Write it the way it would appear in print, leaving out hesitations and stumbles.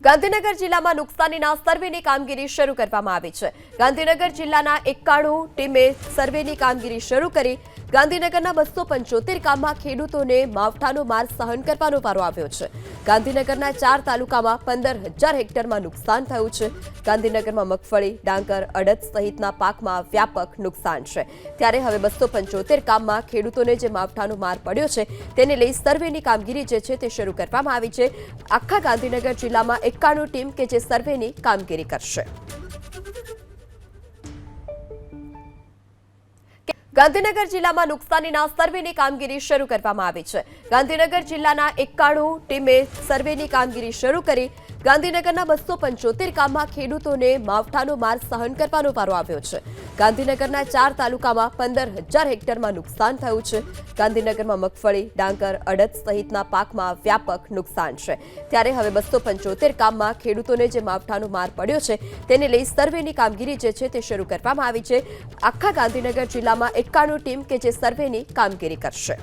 ગાંધીનગર જિલ્લામાં નુકસાનીના સર્વેની કામગીરી શરૂ કરવામાં આવી છે। ગાંધીનગર જિલ્લાના 91 ટીમે સર્વેની કામગીરી શરૂ કરી। ગાંધીનગરના 275 ગામમાં ખેડૂતોને માવઠાનો માર સહન કરવાનો વારો આવ્યો છે। ગાંધીનગરના 4 તાલુકામાં 15,000 હેક્ટરમાં નુકસાન થયું છે। ગાંધીનગરમાં મગફળી, ડાંગર, અડદ સહિતના પાકમાં વ્યાપક નુકસાન છે। ત્યારે હવે 275 ગામમાં ખેડૂતોને જે માવઠાનો માર પડ્યો છે તેને લઈ સર્વેની કામગીરી જે છે તે શરૂ કરવામાં આવી છે। આખા ગાંધીનગર જિલ્લામાં 91 ટીમ કે જે સર્વેની કામગીરી કરશે। ગાંધીનગર જિલ્લામાં નુકસાનીના સર્વેની કામગીરી શરૂ કરવામાં આવી છે। ગાંધીનગર જિલ્લાના 91 ટીમે સર્વેની કામગીરી શરૂ કરી। ગાંધીનગરના 275 ગામમાં ખેડૂતોને માવઠાનો માર સહન કરવાનો વારો આવ્યો છે। ગાંધીનગરના 4 તાલુકામાં 15,000 હેક્ટરમાં નુકસાન થયું છે। ગાંધીનગરમાં મગફળી, ડાંગર, અડદ સહિતના પાકમાં વ્યાપક નુકસાન છે। ત્યારે હવે 275 ગામમાં ખેડૂતોને જે માવઠાનો માર પડ્યો છે તેને લઈ સર્વેની કામગીરી જે છે તે શરૂ કરવામાં આવી છે। આખા ગાંધીનગર જિલ્લામાં 91 ટીમ કે જે સર્વેની કામગીરી કરશે।